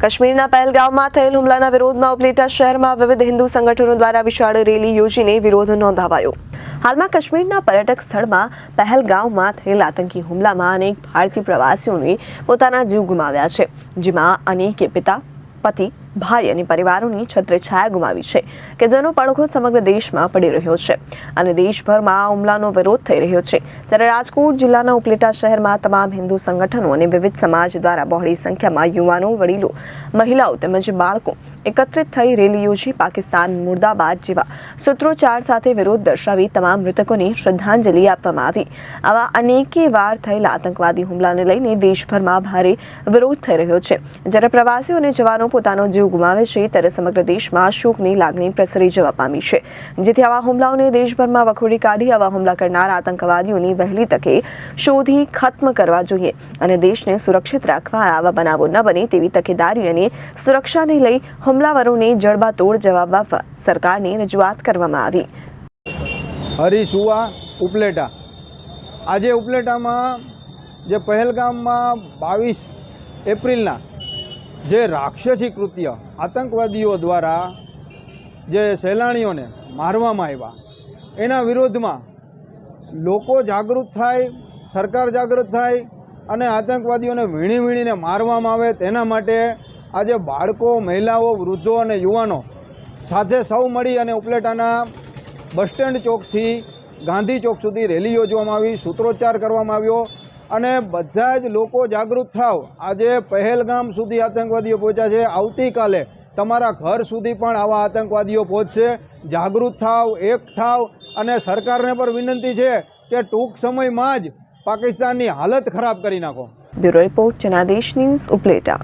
કાશ્મીરના પહેલગામમાં થયેલ હુમલાના વિરોધમાં ઉપલેટા શહેરમાં વિવિધ હિન્દુ સંગઠનો દ્વારા વિશાળ રેલી યોજીને વિરોધ નોંધાવાયો। હાલમાં કાશ્મીરના પર્યટક સ્થળમાં પહેલગામમાં થયેલ આતંકી હુમલામાં અનેક ભારતીય પ્રવાસીઓએ પોતાના જીવ ગુમાવ્યા છે, જેમાં અનેકે પિતા, પતિ, ભાઈ અને પરિવારોની છત્રછાયા ગુમાવી છે કે જેનો પડઘો સમગ્ર દેશમાં પડી રહ્યો છે અને દેશભરમાં આ હુમલાનો વિરોધ થઈ રહ્યો છે। ત્યારે રાજકોટ જિલ્લાના ઉપલેટા શહેરમાં તમામ હિન્દુ સંગઠનો અને વિવિધ સમાજ દ્વારા બહોળી સંખ્યામાં યુવાનો, વડીલો, મહિલાઓ તેમજ બાળકો એકત્રિત થઈ રેલી યોજી પાકિસ્તાન મુર્દાબાદ જેવા સૂત્રોચ્ચાર સાથે વિરોધ દર્શાવી તમામ મૃતકોને શ્રદ્ધાંજલિ આપવામાં આવી। આવા અનેકે વાર થયેલા આતંકવાદી હુમલાને લઈને દેશભરમાં ભારે વિરોધ થઈ રહ્યો છે। જ્યારે પ્રવાસીઓ અને જવાનો પોતાનો જીવ ગુમાવે છે ત્યારે સમગ્ર દેશમાં શોકની લાગણી પ્રસરી જવા પામી છે, જેથી આવા હુમલાઓને દેશભરમાં વખોડી કાઢી આવા હુમલા કરનાર આતંકવાદીઓની વહેલી તકે શોધી ખત્મ કરવા જોઈએ અને દેશને સુરક્ષિત રાખવા આવા બનાવો ન બને તેવી તકેદારી અને સુરક્ષાને લઈ હુમલાવરોને જડબાતોડ જવાબ આપવા સરકારની રજૂઆત કરવામાં આવી। હરીસુવા ઉપલેટા આજે ઉપલેટામાં જે પહેલગામમાં 22 એપ્રિલના જે રાક્ષસી કૃત્ય આતંકવાદીઓ દ્વારા જે સહેલાણીઓને મારવામાં આવ્યા એના વિરોધમાં લોકો જાગૃત થાય, સરકાર જાગૃત થાય અને આતંકવાદીઓને વીણીને મારવામાં આવે તેના માટે આજે બાળકો, મહિલાઓ, વૃદ્ધો અને યુવાનો સાથે સૌ મળી અને ઉપલેટાના બસ સ્ટેન્ડ ચોકથી ગાંધી ચોક સુધી રેલી યોજવામાં આવી, સૂત્રોચ્ચાર કરવામાં આવ્યો અને બધા જ લોકો જાગૃત થાવ। આજે પહેલગામ સુધી આતંકવાદીઓ પહોંચ્યા છે, આવતીકાલે તમારા ઘર સુધી પણ આવા આતંકવાદીઓ પહોંચશે। જાગૃત થાવ, એક થાવ અને સરકારને પણ વિનંતી છે કે ટૂંક સમયમાં જ પાકિસ્તાનની હાલત ખરાબ કરી નાખો। Bureau report, Janadesh news, Upleta.